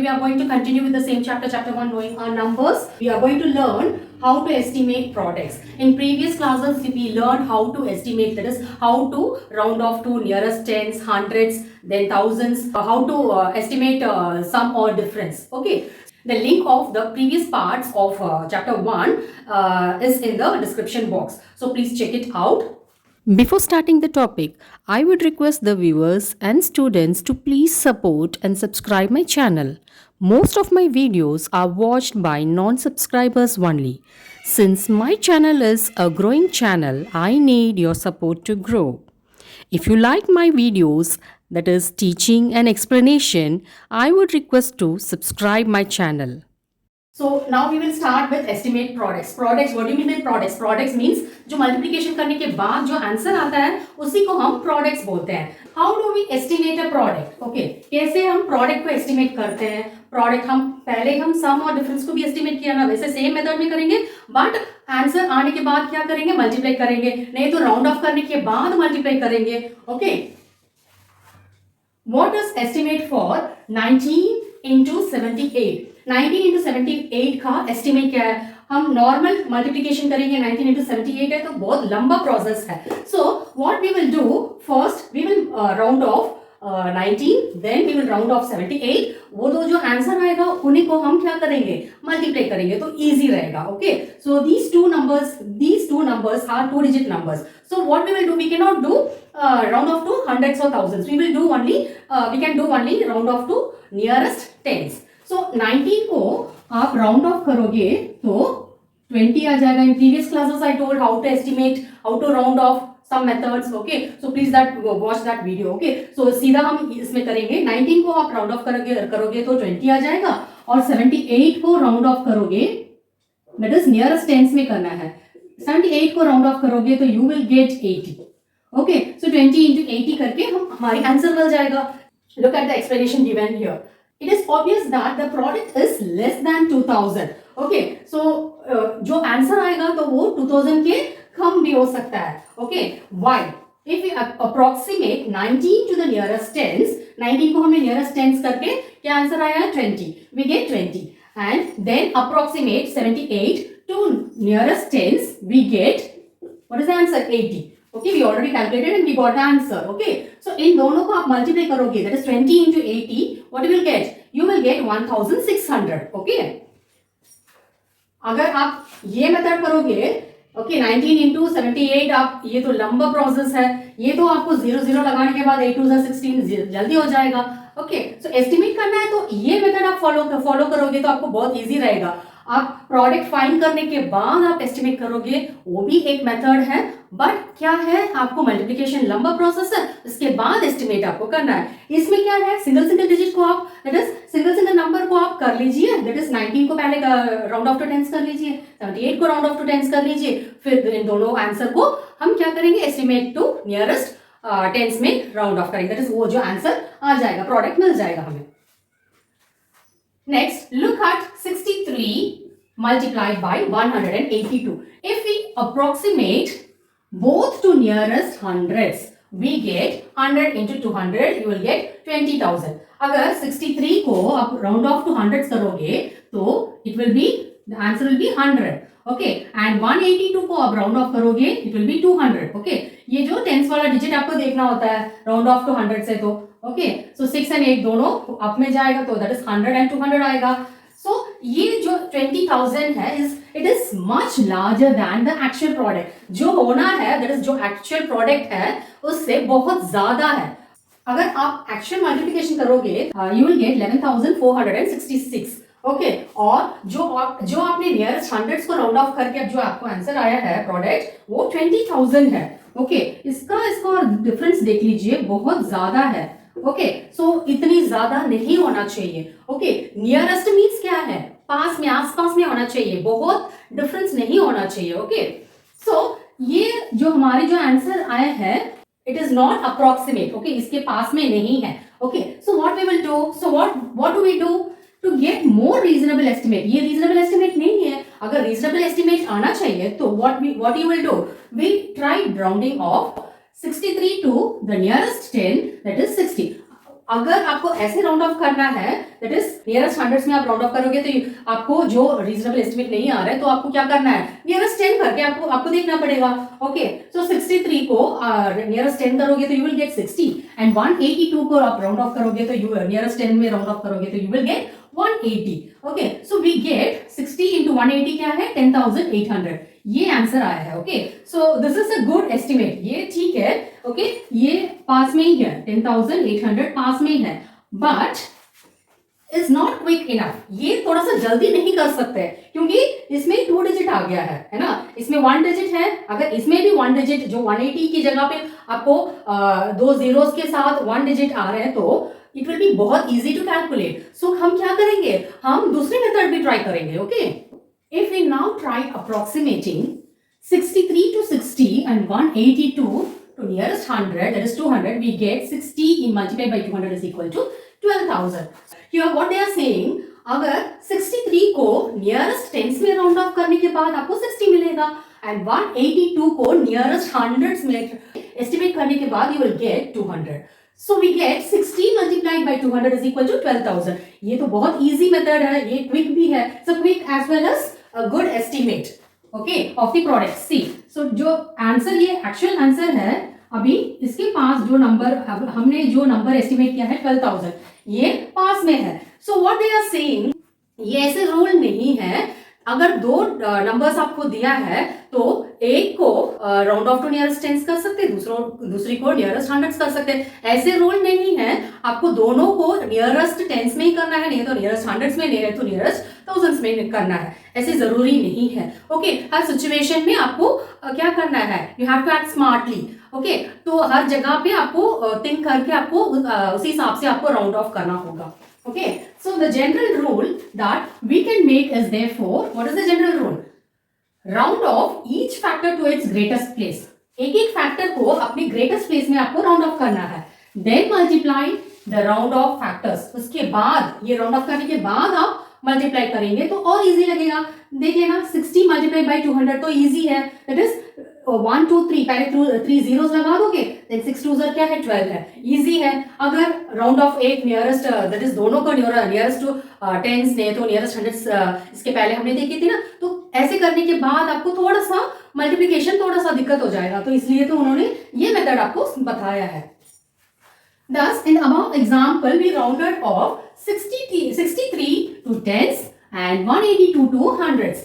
we are going to continue with the same chapter 1, knowing our numbers. We are going to learn how to estimate products. In previous classes, we learned how to estimate, that is, how to round off to nearest tens, hundreds, then thousands, how to estimate sum or difference. Okay. The link of the previous parts of chapter 1 is in the description box. So please check it out. Before starting the topic, I would request the viewers and students to please support and subscribe my channel. Most of my videos are watched by non-subscribers only. Since my channel is a growing channel, I need your support to grow. If you like my videos, that is teaching and explanation, I would request to subscribe my channel. So now we will start with estimate products. Products, what do you mean by products? Products means जो multiplication करने के बाद जो answer आता है उसी को हम products बोलते हैं. How do we estimate a product? Okay, कैसे हम product को estimate करते हैं? Product हम पहले हम sum और difference को भी estimate किया ना, वैसे same method में करेंगे, but आंसर आने के बाद क्या करेंगे? Multiply करेंगे, नहीं तो round off करने के बाद multiply करेंगे. Okay. What is estimate for 19 into 78? 19 into 78 का estimate क्या है? हम normal multiplication करेंगे, 19 into 78 है तो बहुत लंबा process है. So what we will do first, we will round off 19, then we will round off 78. वो दो जो आंसर आएगा उन्हीं को हम क्या करेंगे? मल्टीप्लाई करेंगे तो इजी रहेगा. Okay, so these two numbers are two digit numbers. So what we will do, we cannot do round off to hundreds or thousands. We will do only we can do only round off to nearest tens. So 19 को आप round off करोगे तो 20 आ जाएगा. In previous classes I told how to estimate, how to round off some methods. Okay, so please watch that video. Okay, so सीधा हम इसमें करेंगे. 19 को आप round off करोगे तो 20 आ जाएगा और 78 को round off करोगे, that is nearest tens में करना है. 78 को round off करोगे तो you will get 80. Okay, so 20 into 80 करके हमारी आंसर मिल जाएगा. Look at the explanation given here. It is obvious that the product is less than 2000. Okay, so जो आंसर आएगा तो वो 2000 के कम भी हो सकता है. Okay, why? If we approximate 19 to the nearest tens, 19 को हमने nearest tens करके क्या आंसर आया? 20. We get 20. And then approximate 78 to nearest tens, we get, what is the answer? 80. Okay, we already calculated and we got the answer. Okay, so in दोनों को आप multiply करोगे, that is 20 into 80, what you will get? You will get 1600. Okay, अगर आप ये method करोगे, okay, 19 into 78, आप ये तो लंबा प्रोसेस है, ये तो आपको 0 0 लगाने के बाद 8 2 16 जल्दी हो जाएगा. ओके, सो एस्टिमेट करना है तो ये मेथड आप फॉलो करोगे तो आपको बहुत इजी रहेगा. आप प्रोडक्ट फाइंड करने के बाद आप एस्टिमेट करोगे, वो भी एक मेथड है, बट क्या है, आपको मल्टीप्लिकेशन लंबा प्रोसेस है, इसके बाद एस्टिमेट आपको करना है. इसमें क्या है, सिंगल डिजिट को आप, दैट इज सिंगल नंबर को आप कर लीजिए, दैट इज 19 को पहले राउंड ऑफ टू टेंस कर लीजिए, 78 को राउंड ऑफ टू टेंस कर लीजिए, फिर इन दोनों आंसर को हम क्या करेंगे, एस्टिमेट टू नियरेस्ट टेंस में राउंड ऑफ करेंगे, दैट इज वो जो आंसर आ जाएगा, प्रोडक्ट मिल जाएगा हमें. Next, look at 63 multiplied by 182. If we approximate both to nearest hundreds, we get 100 into 200, you will get 20,000. अगर 63 को आप round off to hundreds करोगे तो it will be, the answer will be 100. Okay, and 182 को आप round off करोगे, it will be 200. Okay, ये जो tens वाला digit आपको देखना होता है round off to 100 से तो. ओके, सो 6 and 8 दोनों अप में जाएगा तो दैट इज 100 and 200 आएगा. सो ये जो 20,000 है, it is much larger than the actual product. जो होना है, दैट इज जो एक्चुअल प्रोडक्ट है उससे बहुत ज्यादा है. अगर आप एक्चुअल मल्टीप्लिकेशन करोगे, यू विल गेट 11,466. ओके, और जो आपने नियरेस्ट हंड्रेड्स को राउंड ऑफ करके अब जो आपको आंसर आया है प्रोडक्ट, वो 20,000 है. ओके, इसका डिफरेंस देख लीजिए, बहुत ज्यादा है. ओके, सो इतनी ज्यादा नहीं होना चाहिए. ओके, नियरेस्ट मीन्स क्या है, पास में, आसपास में होना चाहिए, बहुत डिफरेंस नहीं होना चाहिए. ओके, सो ये जो हमारे जो आंसर आया है, it is not approximate. Okay, इसके पास में नहीं है. Okay, so what we will do, so what do we do to get more reasonable estimate. ये रीजनेबल एस्टिमेट नहीं है. अगर रीजनेबल एस्टिमेट आना चाहिए तो what you will do, we try rounding off 63 to the nearest 10, that is 60. अगर आपको ऐसे राउंड ऑफ करना है, दैट इज नियरेस्ट हंड्रेड्स में आप राउंड ऑफ करोगे तो आपको जो रीजनेबल एस्टिमेट नहीं आ रहा है, तो आपको क्या करना है, नियरेस्ट 10 करके आपको देखना पड़ेगा। ओके, सो 63 को नियरेस्ट 10 करोगे तो यू विल गेट 60, एंड 182 को आप राउंड ऑफ करोगे तो यू नियरेस्ट 10 में राउंड ऑफ करोगे तो you will get 180। Okay, so we get 60 into 180 क्या है, 10,800। ये आंसर आया है। Okay, so this is a good estimate, ये ठीक है। ओके, ये पास में ही है, 10,800 पास में ही है, but is not quick enough. ये थोड़ा सा जल्दी नहीं कर सकते क्योंकि इसमें 2 डिजिट आ गया है ना, इसमें 1 डिजिट है। अगर इसमें भी 1 डिजिट, जो 180 की जगह पे आपको 2 जीरोस के साथ 1 डिजिट आ रहे हैं, तो इट विल बी बहुत इजी टू कैलकुलेट। सो हम क्या करेंगे, हम दूसरी मेथड भी ट्राई करेंगे। Okay, if we now try approximating 63 to 60 and 182 to nearest 100, that is 200, we get 60 in multiplied by 200 is equal to 12,000. Here what they are saying, अगर 63 को nearest tense में राउंड ऑफ करने के बाद आपको 60 मिलेगा, एंड 182 को नियरेस्ट हंड्रेड्स में एस्टिमेट करने के बाद you will gate 200. So we get 60 multiplied by 200 is equal to 12,000. ये तो बहुत easy method है, ये quick भी है, so quick as well as a good estimate, okay, of the product. See, so जो आंसर, ये एक्चुअल आंसर है, अभी इसके पास जो नंबर, हमने जो नंबर एस्टिमेट किया है 12,000, ये पास में है. So what they are saying, ये ऐसे रूल नहीं है, अगर 2 नंबर्स आपको दिया है तो एक को round off to nearest tens कर सकते हैं, दूसरी को नियरेस्ट हंड्रेड्स कर सकते हैं. ऐसे रूल नहीं है, आपको दोनों को नियरेस्ट टेंस में ही करना है, नहीं तो नियरेस्ट हंड्रेड्स में, नहीं तो नियरेस्ट थाउजेंड्स में करना है, ऐसे जरूरी नहीं है. ओके, हर सिचुएशन में आपको क्या करना है, you have to act smartly. Okay, तो हर जगह पे आपको थिंक करके आपको उसी हिसाब से आपको राउंड ऑफ करना होगा. Okay, so the general rule that we can make is therefore, what is the general rule? Round off each factor to its greatest place. एक एक फैक्टर को अपनी ग्रेटेस्ट प्लेस में आपको राउंड ऑफ करना है. Then multiply the round off factors. उसके बाद, ये राउंड ऑफ करने के बाद आप मल्टीप्लाई करेंगे तो और इजी लगेगा. देख लेना, 60 मल्टीप्लाई बाई 200 तो इजी है, दैट इज 1 2 3, पहले 3 जीरोस लगा दोगे, देन 6 2 क्या है, 12 है, इजी है. अगर राउंड ऑफ एक नियरेस्ट, दैट इज दोनों को नियरेस्ट टू टेंस ने तो नियरेस्ट हंड्रेड्स इसके पहले हमने देखी थी ना, तो ऐसे करने के बाद आपको थोड़ा सा मल्टीप्लिकेशन थोड़ा सा दिक्कत हो जाएगा, तो इसलिए तो उन्होंने ये मेथड आपको बताया है. Thus, in the above example, we rounded off 63 to tens and 182 to hundreds.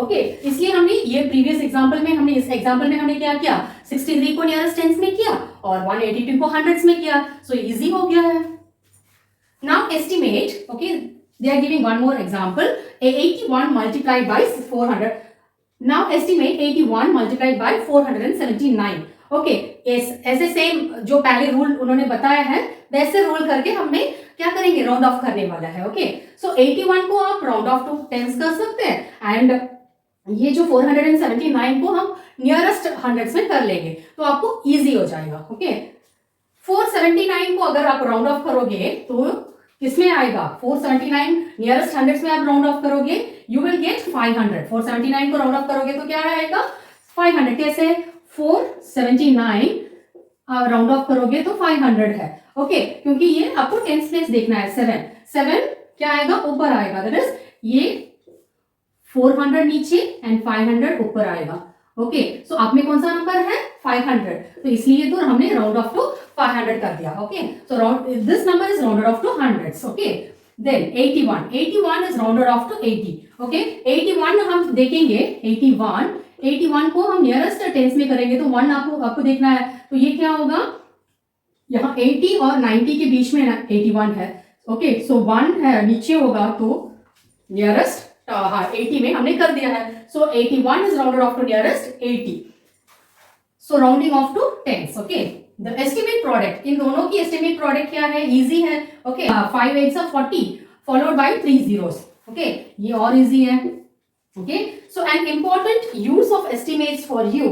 Okay, इसलिए हमने ये प्रीवियस एग्जांपल में, हमने इस एग्जांपल में हमने क्या किया, 63 को नियरेस्ट टेंस में किया और 182 को हंड्रेड्स में किया, सो इजी हो गया है. Now estimate. Okay, they are giving one more example, 81 multiplied by 400. Now estimate 81 multiplied by 479. Okay, ऐसे सेम जो पहले रूल उन्होंने बताया है वैसे रूल करके हमने क्या करेंगे, राउंड ऑफ करने वाला है. ओके, सो 81 को आप राउंड ऑफ टू टेंस कर सकते हैं, एंड ये जो 479 को हम नियरेस्ट हंड्रेड्स में कर लेंगे तो आपको इजी हो जाएगा. ओके, 479 को अगर आप राउंड ऑफ करोगे तो किसमें आएगा, 479 नियरेस्ट हंड्रेड्स में आप राउंड ऑफ करोगे, यू विल गेट 500. 479 को राउंड ऑफ करोगे तो क्या आएगा, 500. कैसे, 479 राउंड ऑफ करोगे तो 500 है. ओके, क्योंकि ये आपको टेंस प्लेस देखना है. 7 क्या आएगा, ऊपर आएगा, दैट इज ये 400 नीचे एंड 500 ऊपर आएगा. ओके, सो आप में कौन सा नंबर है, 500, तो इसलिए तो हमने राउंड ऑफ टू 500 कर दिया. Okay, so this number is rounded off to hundreds. Okay, then 81 is rounded off to 80. Okay, 81 हम देखेंगे, 81 को हम नियरेस्ट टेंस में करेंगे तो 1 आपको देखना है, तो ये क्या होगा, यहाँ 80 और 90 के बीच में 81 है. ओके, सो 1 है नीचे होगा तो नियरेस्ट 80 में हमने कर दिया है. So 81 is rounded off to nearest 80. So rounding off to tens. Okay, the estimate product, इन दोनों की एस्टिमेट प्रोडक्ट क्या है, इजी है. Okay, 5 8s are 40 followed by 3 zeros. Okay, ये और इजी है. Okay, so an important use of estimates for you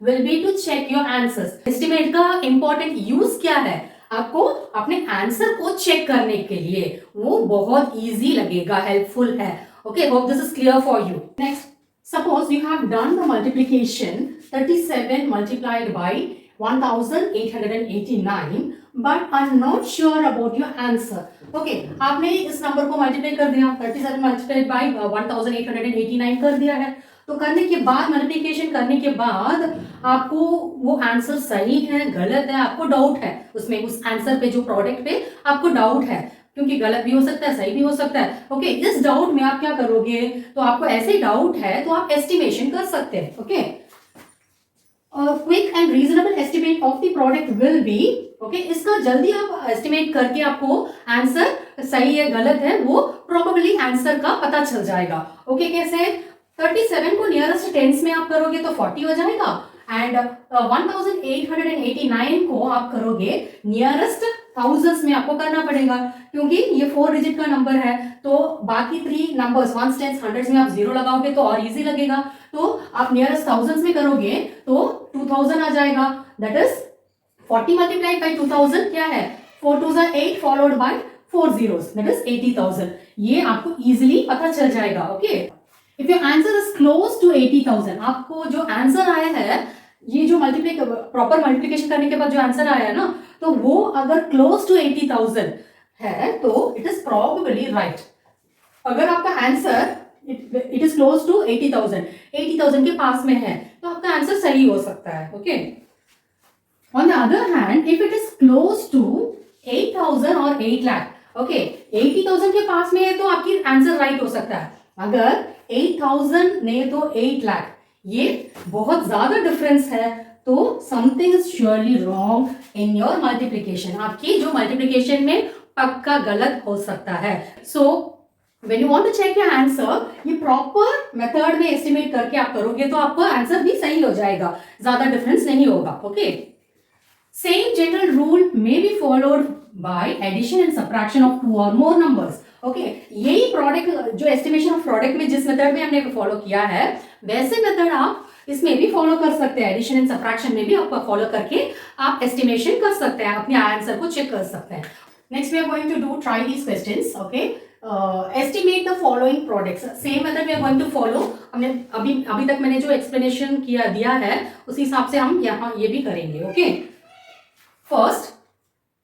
will be to check your answers. Estimate का important use क्या है, आपको अपने आंसर को चेक करने के लिए, वो बहुत easy लगेगा, helpful है. Okay, hope this is clear for you. Next, suppose you have done the multiplication 37 multiplied by 1889 but I am not sure about your answer. Okay, आपने इस नंबर को मल्टीप्लाई कर दिया, 37 मल्टीप्लाइड बाई 1889 कर दिया है। तो करने के बाद, मल्टीप्लिकेशन करने के बाद आपको वो आंसर सही है गलत है, आपको डाउट है उसमें, उस आंसर पे, जो प्रोडक्ट पे आपको डाउट है, क्योंकि गलत भी हो सकता है, सही भी हो सकता है। ओके, इस डाउट में आप क्या करोगे, तो आपको ऐसे डाउट है तो आप एस्टिमेशन कर सकते हैं। Okay, quick and reasonable estimate of the product will be, okay, इसका जल्दी आप एस्टिमेट करके आपको आंसर सही है गलत है वो प्रोबेबली आंसर का पता चल जाएगा। ओके, कैसे, 37 को नियरेस्ट टेंस में आप करोगे तो 40 हो जाएगा, एंड 1889 को आप करोगे नियरेस्ट थाउजेंड्स में आपको करना पड़ेगा, क्योंकि ये 4 डिजिट का नंबर है। तो बाकी 3 नंबर्स, वंस, टेंस, हंड्रेड्स में आप 0 लगाओगे तो और इजी लगेगा। तो आप नियरेस्ट थाउजेंड्स में करोगे तो 2000 आ जाएगा, दैट इज 40 मल्टीप्लाइड बाई 2000 क्या है, 4 2 8 followed by 4 zeros, that is 80,000। ये आपको इजीली पता चल जाएगा। Okay, if your answer is close to 80,000, आपको जो आंसर आया है, ये जो मल्टीप्लाई प्रॉपर मल्टीप्लिकेशन करने के बाद जो आंसर आया है ना, तो वो अगर क्लोज टू 80,000 है तो इट इज प्रोबेबली राइट। अगर आपका answer it is close to 80,000 के पास में है तो आपका आंसर सही हो सकता है। Okay, on the other hand, if it is close to 8,000 और 8 लाख, ओके, 80,000 के पास में है तो आपकी आंसर राइट हो सकता है। अगर 8,000 नहीं तो 8 लाख, ये बहुत ज्यादा डिफरेंस है, तो something is surely wrong in your multiplication. आपकी जो मल्टीप्लिकेशन में पक्का गलत हो सकता है। So when you want to check your answer, ये प्रॉपर मेथड में एस्टिमेट करके आप करोगे तो आपका आंसर भी सही हो जाएगा, ज्यादा डिफरेंस नहीं होगा। Okay, same general rule may be followed by addition and subtraction of 2 और मोर नंबर्स। ओके, यही प्रोडक्ट, जो एस्टिमेशन ऑफ प्रोडक्ट में जिस मेथड में हमने फॉलो किया है, वैसे मेथड आप इसमें भी फॉलो कर सकते हैं। एडिशन एंड सबट्रैक्शन में भी आप फॉलो करके आप एस्टिमेशन कर सकते हैं, अपने आंसर को चेक कर सकते हैं। Next we are going to do try these questions. Okay, estimate the following products, same method we are going to follow. हमने अभी तक मैंने जो एक्सप्लेनेशन दिया है उसी हिसाब से हम यहाँ ये भी करेंगे। Okay, first,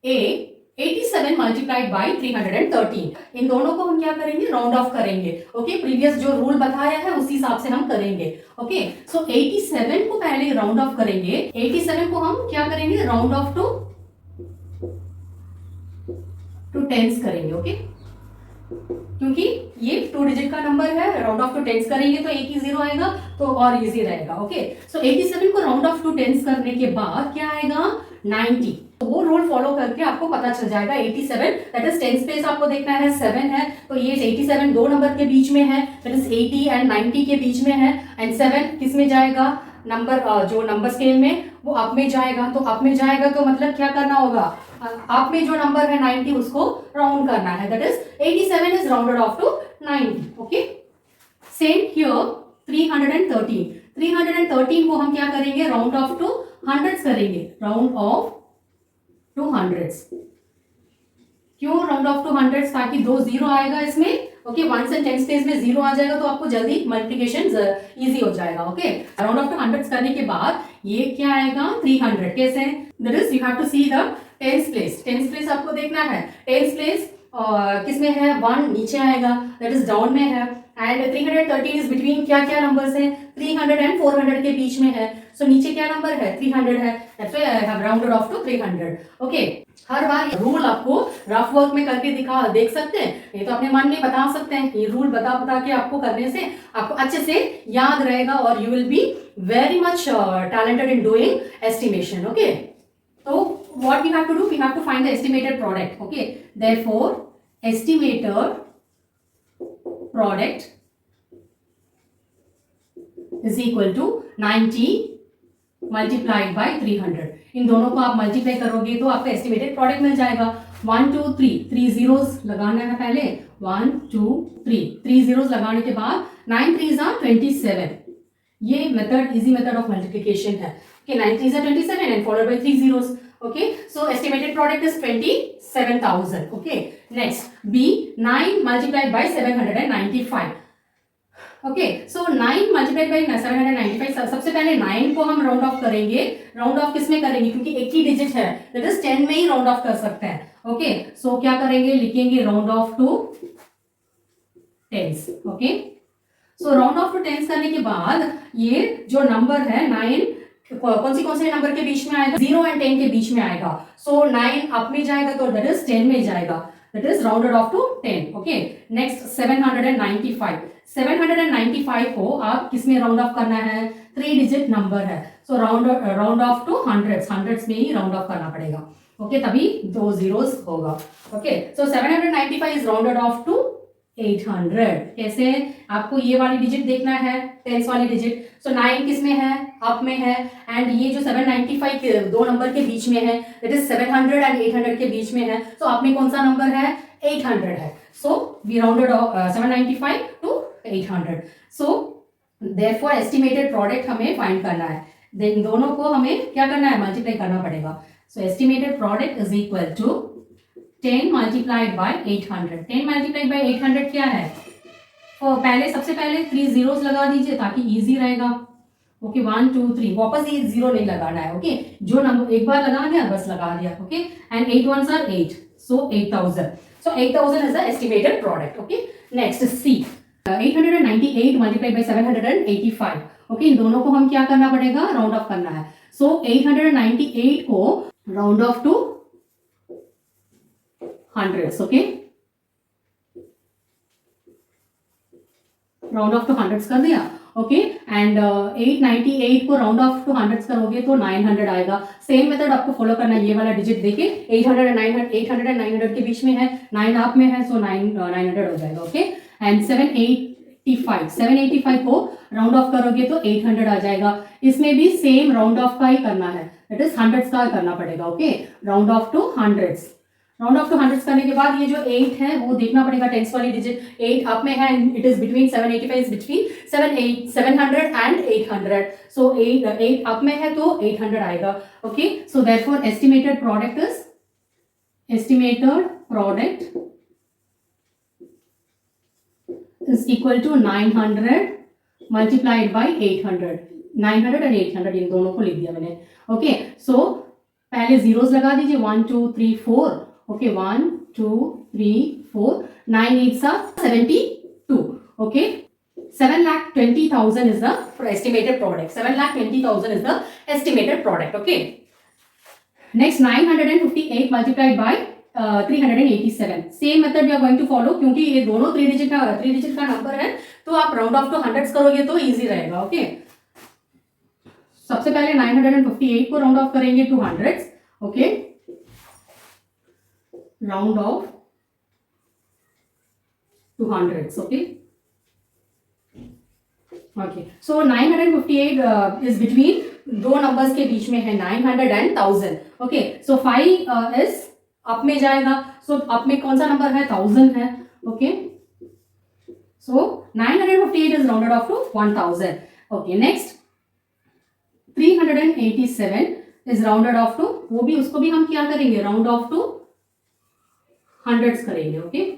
A 87 multiplied by 313, इन दोनों को हम क्या करेंगे, राउंड ऑफ करेंगे। ओके, प्रीवियस जो रूल बताया है उसी हिसाब से हम करेंगे। ओके, सो 87 को पहले राउंड ऑफ करेंगे, 87 को हम क्या करेंगे, राउंड ऑफ टू टेंस करेंगे। ओके, क्योंकि ये 2 डिजिट का नंबर है, राउंड ऑफ टू टेंस करेंगे तो एक ही 0 आएगा, तो और इजी रहेगा। ओके, सो 87 को राउंड ऑफ टू टेंस करने के बाद क्या आएगा, 90। तो वो रूल फॉलो करके आपको पता चल जाएगा 87, दैट इज टेंस प्लेस आपको देखना है 7 है, तो ये 87 दो नंबर के बीच में है, दैट इज 80 एंड 90 के बीच में है, एंड 7 किस में जाएगा, नंबर जो नंबर स्केल में वो अप में जाएगा। तो अप में जाएगा तो मतलब क्या करना होगा, अप में जो नंबर है 90 उसको राउंड करना है, that is 87 is rounded off to 90। Okay, same here 313 को हम क्या करेंगे, राउंड ऑफ टू हंड्रेड्स करेंगे, राउंड ऑफ टू हंड्रेड्स। क्यों राउंड ऑफ टू हंड्रेड्स, ताकि 2 0 आएगा इसमें। Okay, ones and tens place में 0 आ जाएगा तो आपको जल्दी मल्टीप्लिकेशन इजी हो जाएगा। Okay, round off to hundreds करने के बाद ये क्या आएगा, 300। कैसे, that is you have to see the tens place. Tens place आपको देखना है, टेंस प्लेस किसमें है, 1 नीचे आएगा, दैट इज डाउन में है, एंड 313 इज बिटवीन क्या क्या नंबर्स हैं, 300 एंड 400 के बीच में है। सो नीचे क्या नंबर है, 300 है, that's why I have rounded off to 300। Okay, हर बार ये रूल आपको रफ वर्क में करके देख सकते हैं, ये तो अपने मन में बता सकते हैं। ये रूल बता के आपको करने से आपको अच्छे से याद रहेगा और you will be very much talented in doing estimation. Okay, तो what we have to do, we have to find the estimated product. Okay, therefore estimated product is equal to 90 multiplied by 300। इन दोनों को आप multiply करोगे तो आपको estimated product मिल जाएगा। 1 2 3 zeros लगाना है पहले, 1 2 3 zeros लगाने के बाद 9 3s are 27। ये method easy method of multiplication है। Okay, 9 3s are 27 and followed by 3 zeros। Okay, so estimated product is 27,000। Okay, next B 9 multiplied by 795। Okay so 9 multiplied by 795, सबसे पहले 9 को हम राउंड ऑफ करेंगे। राउंड ऑफ किस में करेंगे, क्योंकि एक ही डिजिट है, दैट इज 10 में ही राउंड ऑफ कर सकते हैं। ओके सो क्या करेंगे, लिखेंगे round off to tens. Okay so round off to tens करने के बाद ये जो नंबर है 9 कौन से नंबर के बीच में आएगा, 0 और 10 के बीच में आएगा। सो 9 अप में जाएगा तो दैट इज 10 में जाएगा, that is rounded off to 10। Okay next 795, 795 को आप किस में राउंड ऑफ करना है, 3 डिजिट नंबर है, so round off to hundreds में ही राउंड ऑफ करना पड़ेगा। ओके तभी 2 zeros होगा। Okay so 795 is rounded off to 800। कैसे, आपको ये वाली डिजिट देखना है, टेंस वाली डिजिट। सो 9 किस में है, अप में है, एंड ये जो 795 दो नंबर के बीच में है, दैट इज 700 एंड 800 के बीच में है। सो आप में कौन सा नंबर है, 800 है। So we rounded 795 to 800। So therefore estimated product हमें फाइंड करना है, देन दोनों को हमें क्या करना है, मल्टीप्लाई करना पड़ेगा। So estimated product is equal to 10 multiplied by 800। 10 multiplied by 800 क्या है, तो सबसे पहले 3 zeros लगा दीजिए ताकि इजी रहेगा। ओके 1 2 3, वापस ये 0 नहीं लगाना है। ओके जो नंबर एक बार लगा दिया बस लगा दिया। Okay and 8 ones are 8, so 8000। So 8000 is the estimated product। Okay next C, 898 multiplied by 785। Okay in दोनों को हम क्या करना पड़ेगा, राउंड ऑफ करना है। सो 898 को round off to hundreds. Okay round off to hundreds कर दिया। ओके एंड 898 को राउंड ऑफ टू हंड्रेड्स करोगे तो 900 आएगा। सेम मेथड आपको फॉलो करना है, ये वाला डिजिट देके 800 एंड 900 के बीच में है, 9 आप में है, सो 900 हो जाएगा। ओके एंड 785 को राउंड ऑफ करोगे तो 800 आ जाएगा। इसमें भी सेम राउंड ऑफ का ही करना है, दैट इज हंड्रेड्स का करना पड़ेगा। Okay round off to hundreds, round off to hundreds करने के बाद ये जो 8 है वो देखना पड़ेगा, टेंस वाली डिजिट 8 अप में है, it is between 785 is between 700 and 800। So 8 up में है तो 800 आएगा। Okay so therefore estimated product is equal to 900 multiplied by 800। 900 and 800 इन दोनों को लिख दिया मैंने। ओके सो पहले zeros लगा दीजिए, 1 2 3 4। Okay 1 2 3 4, 9 8s are 72। Okay 7,20,000 is the estimated product। 7,20,000 is the estimated product। Okay next 958 multiplied by 387। Same method we are going to follow, क्योंकि ये दोनों 3 डिजिट का नंबर है तो आप राउंड ऑफ टू हंड्रेड्स करोगे तो इजी रहेगा। ओके सबसे पहले 958 को राउंड ऑफ करेंगे to hundreds. Okay round off to hundreds. Okay okay so 958 is between दो नंबर्स के बीच में है, 900 and 1000। Okay so 5 is up में जाएगा, सो अप में कौन सा नंबर है, 1000 है। Okay so 958 is rounded off to 1000। Okay next 387 is rounded off to, वो भी उसको भी हम क्या करेंगे, राउंड ऑफ टू हंड्रेड्स करेंगे। Okay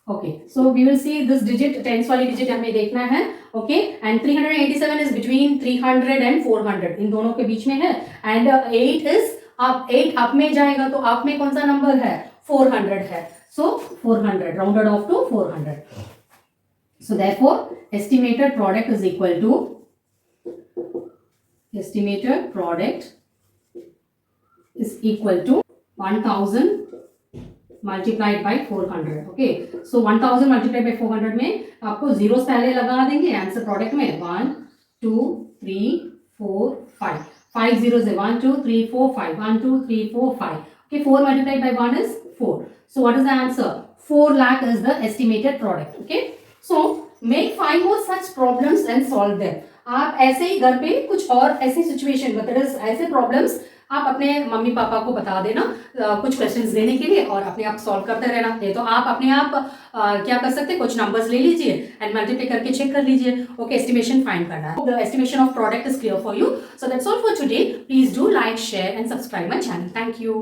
okay so we will see this digit, tens वाली डिजिट हमें देखना है। Okay and 387 is between 300 and 400, इन दोनों के बीच में है, एंड 8 इज अप, 8 अप में जाएगा तो अप में कौन सा नंबर है, 400 है, so 400 rounded off to 400। So therefore estimated product is equal to, estimated product is equal to 1000 multiplied by 400। Okay so 1000 multiplied by 400 में आपको जीरोस पहले लगा देंगे आंसर प्रोडक्ट में, 1 2 3 4 5, 5 zeros है, 1 2 3 4 5, 1 2 3 4 5। Okay 4 multiplied by 1 is 4, so what is the answer, 4 lakh is the estimated product। okay so make 5 more such problems and solve them। आप ऐसे ही घर पे कुछ और ऐसे सिचुएशन मतलब ऐसे प्रॉब्लम्स आप अपने मम्मी पापा को बता देना कुछ क्वेश्चंस देने के लिए, और अपने आप सॉल्व करते रहना। ये तो आप अपने आप क्या कर सकते हैं, कुछ नंबर्स ले लीजिए एंड मल्टीप्लाई करके चेक कर लीजिए। ओके एस्टिमेशन फाइंड करना है। The estimation of product is clear for you. So that's all for today. Please do like share and subscribe my channel. Thank you.